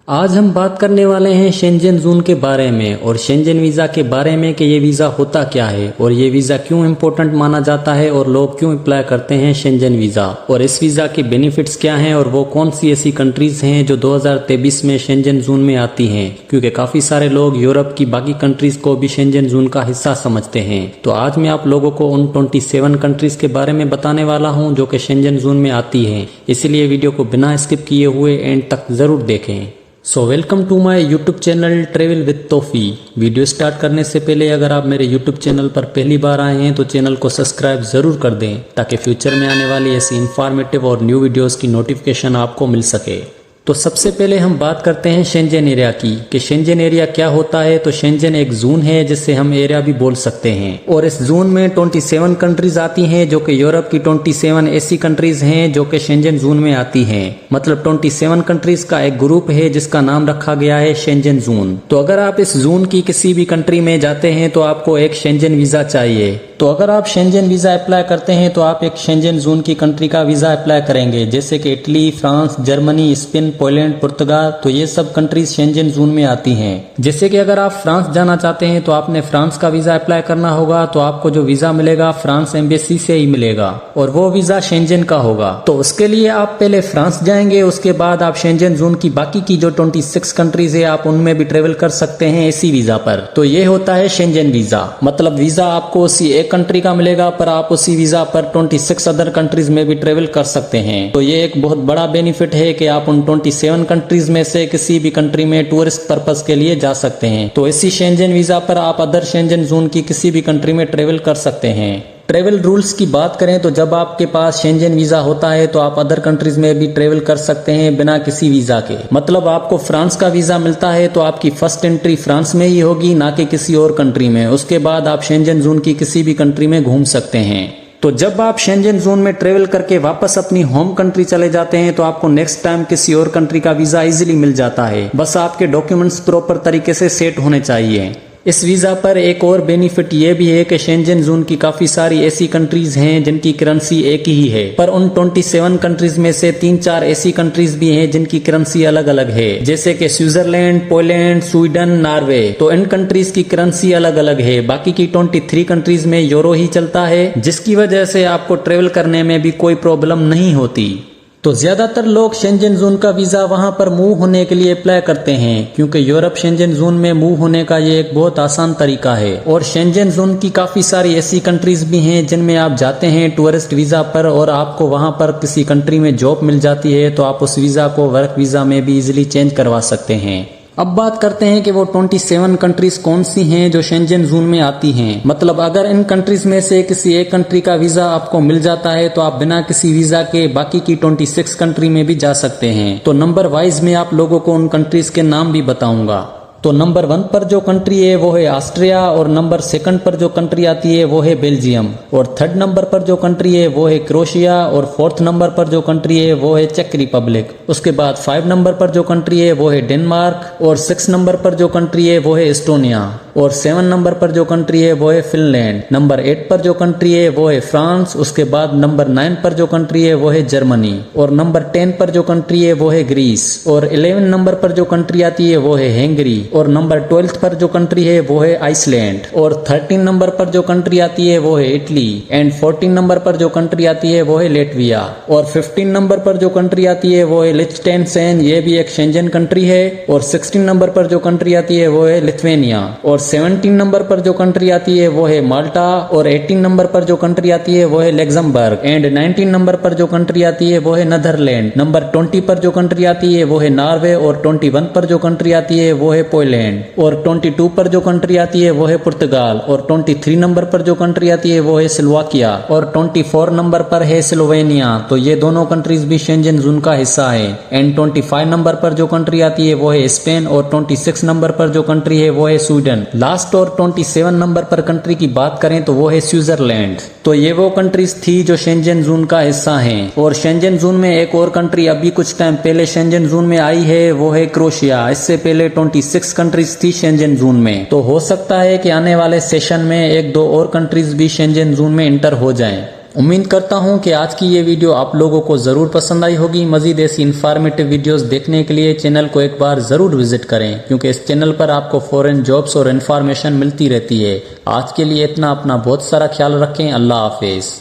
आज हम बात करने वाले हैं शेंजन जोन के बारे में और शेंजन वीज़ा के बारे में कि ये वीज़ा होता क्या है और ये वीज़ा क्यों इम्पोर्टेंट माना जाता है और लोग क्यों अप्लाई करते हैं शेंजन वीज़ा और इस वीज़ा के बेनिफिट्स क्या हैं और वो कौन सी ऐसी कंट्रीज हैं जो 2023 में शेंजन जोन में आती हैं, क्योंकि काफ़ी सारे लोग यूरोप की बाकी कंट्रीज को भी शेंजन जोन का हिस्सा समझते हैं। तो आज मैं आप लोगों को उन 27 कंट्रीज के बारे में बताने वाला हूँ जो कि शेंजन जोन में आती हैं, इसलिए वीडियो को बिना स्किप किए हुए एंड तक ज़रूर देखें। So welcome to my YouTube channel travel with तोफी। वीडियो स्टार्ट करने से पहले अगर आप मेरे यूट्यूब चैनल पर पहली बार आए हैं तो चैनल को सब्सक्राइब ज़रूर कर दें ताकि फ्यूचर में आने वाली ऐसी इन्फॉर्मेटिव और न्यू वीडियोस की नोटिफिकेशन आपको मिल सके। तो सबसे पहले हम बात करते हैं शेंजन एरिया की कि शेंजन एरिया क्या होता है। तो शेंजन एक जोन है जिससे हम एरिया भी बोल सकते हैं और इस जोन में 27 कंट्रीज आती हैं जो कि यूरोप की 27 ऐसी कंट्रीज हैं जो कि शेंजन जोन में आती हैं। मतलब 27 कंट्रीज का एक ग्रुप है जिसका नाम रखा गया है शेंजन जोन। तो अगर आप इस जोन की किसी भी कंट्री में जाते हैं तो आपको एक शेंजन वीजा चाहिए। तो अगर आप शेंजन वीजा अप्लाई करते हैं तो आप एक शेंजन जोन की कंट्री का वीजा अप्लाई करेंगे, जैसे कि Italy, France, Germany, Spain, Poland, पुर्तगाल। तो ये सब कंट्रीज शेंजन जोन में आती हैं। जैसे कि अगर आप फ्रांस जाना चाहते हैं तो आपने फ्रांस का वीजा अप्लाई करना होगा, तो आपको जो वीजा मिलेगा फ्रांस एम्बेसी से ही मिलेगा और वो वीजा शेंजन का होगा। तो उसके लिए आप पहले फ्रांस जाएंगे, उसके बाद आप शेंजन जोन की बाकी की जो 26 कंट्रीज है आप उनमें भी ट्रेवल कर सकते हैं इसी वीजा पर। तो ये होता है शेंजन वीजा। मतलब वीजा आपको उसी एक कंट्री का मिलेगा पर आप उसी वीजा पर 26 अदर कंट्रीज में भी ट्रेवल कर सकते हैं। तो ये एक बहुत बड़ा बेनिफिट है कि आप उन 27 कंट्रीज में से किसी भी कंट्री में टूरिस्ट पर्पस के लिए जा सकते हैं। तो इसी शेंजन वीजा पर आप अदर शेंजन जोन की किसी भी कंट्री में ट्रेवल कर सकते हैं। ट्रेवल रूल्स की बात करें तो जब आपके पास शेंजन वीजा होता है तो आप अदर कंट्रीज में भी ट्रेवल कर सकते हैं बिना किसी वीजा के। मतलब आपको फ्रांस का वीजा मिलता है तो आपकी फर्स्ट एंट्री फ्रांस में ही होगी, ना कि किसी और कंट्री में। उसके बाद आप शेंजन जोन की किसी भी कंट्री में घूम सकते हैं। तो जब आप शेंजन जोन में ट्रेवल करके वापस अपनी होम कंट्री चले जाते हैं तो आपको नेक्स्ट टाइम किसी और कंट्री का वीजा इजीली मिल जाता है। बस आपके डॉक्यूमेंट्स प्रॉपर तरीके से सेट होने चाहिए। इस वीजा पर एक और बेनिफिट ये भी है कि शेंजन जोन की काफी सारी ऐसी कंट्रीज हैं जिनकी करेंसी एक ही है, पर उन 27 कंट्रीज में से 3-4 ऐसी कंट्रीज भी हैं जिनकी करेंसी अलग अलग है, जैसे कि स्विट्जरलैंड, पोलैंड, स्वीडन, नॉर्वे। तो इन कंट्रीज की करेंसी अलग अलग है। बाकी की 23 कंट्रीज में यूरो ही चलता है, जिसकी वजह से आपको ट्रेवल करने में भी कोई प्रॉब्लम नहीं होती। तो ज्यादातर लोग शेंजन जोन का वीजा वहां पर मूव होने के लिए अप्लाई करते हैं, क्योंकि यूरोप शेंजन जोन में मूव होने का ये एक बहुत आसान तरीका है। और शेंजन जोन की काफी सारी ऐसी कंट्रीज भी हैं जिनमें आप जाते हैं टूरिस्ट वीजा पर और आपको वहां पर किसी कंट्री में जॉब मिल जाती है, तो आप उस वीजा को वर्क वीजा में भी इजिली चेंज करवा सकते हैं। अब बात करते हैं कि वो 27 कंट्रीज कौन सी हैं जो शेंजन जोन में आती हैं। मतलब अगर इन कंट्रीज में से किसी एक कंट्री का वीजा आपको मिल जाता है तो आप बिना किसी वीजा के बाकी की 26 कंट्री में भी जा सकते हैं। तो नंबर वाइज में आप लोगों को उन कंट्रीज के नाम भी बताऊंगा। तो नंबर 1 पर जो कंट्री है वो है ऑस्ट्रिया, और नंबर 2 पर जो कंट्री आती है वो है बेल्जियम, और 3rd नंबर पर जो कंट्री है वो है क्रोएशिया, और 4th नंबर पर जो कंट्री है वो है चेक रिपब्लिक। उसके बाद 5 नंबर पर जो कंट्री है वो है डेनमार्क, और 6 नंबर पर जो कंट्री है वो है एस्टोनिया, और 7 नंबर पर जो कंट्री है वो है फिनलैंड। नंबर 8 पर जो कंट्री है वो है फ्रांस। उसके बाद नंबर 9 पर जो कंट्री है वो है जर्मनी, और नंबर 10 पर जो कंट्री है वो है ग्रीस, और 11 नंबर पर जो कंट्री आती है वो है हंगरी, और नंबर 12 पर जो कंट्री है वो है आइसलैंड, और 13 नंबर पर जो कंट्री आती है वो है इटली, एंड 14 नंबर पर जो कंट्री आती है वो है लेटविया, और 15 नंबर पर जो कंट्री आती है वो है लिechtenstein, ये भी एक शेंजन कंट्री है, और 16 नंबर पर जो कंट्री आती है वो है लिथुआनिया, और 17 नंबर पर जो कंट्री आती है वो है माल्टा, और 18 नंबर पर जो कंट्री आती है वो है लग्जमबर्ग, एंड 19 नंबर पर जो कंट्री आती है वो है नीदरलैंड। नंबर 20 पर जो कंट्री आती है वो है नॉर्वे, और 21 पर जो कंट्री आती है वो है पोलैंड, और 22 पर जो कंट्री आती है वो है पुर्तगाल, और 23 नंबर पर जो कंट्री आती है वो है स्लोवाकिया, और 24 नंबर पर है स्लोवेनिया। तो ये दोनों कंट्रीज भी शेंजन जोन का हिस्सा है। एंड 25 नंबर पर जो कंट्री आती है वो है स्पेन, और 26 नंबर पर जो कंट्री है वो है स्वीडन। लास्ट और 27 नंबर पर कंट्री की बात करें तो वो है स्विट्जरलैंड। तो ये वो कंट्रीज थी जो शेंजन जोन का हिस्सा हैं। और शेंजन जोन में एक और कंट्री अभी कुछ टाइम पहले शेंजन जोन में आई है, वो है क्रोएशिया। इससे पहले 26 कंट्रीज थी शेंजन जोन में। तो हो सकता है कि आने वाले सेशन में 1-2 और कंट्रीज भी शेंजन जोन में एंटर हो जाएं। उम्मीद करता हूं कि आज की ये वीडियो आप लोगों को ज़रूर पसंद आई होगी। मज़ीद ऐसी इन्फॉर्मेटिव वीडियोस देखने के लिए चैनल को एक बार ज़रूर विजिट करें, क्योंकि इस चैनल पर आपको फॉरेन जॉब्स और इन्फॉर्मेशन मिलती रहती है। आज के लिए इतना, अपना बहुत सारा ख्याल रखें। अल्लाह हाफिज़।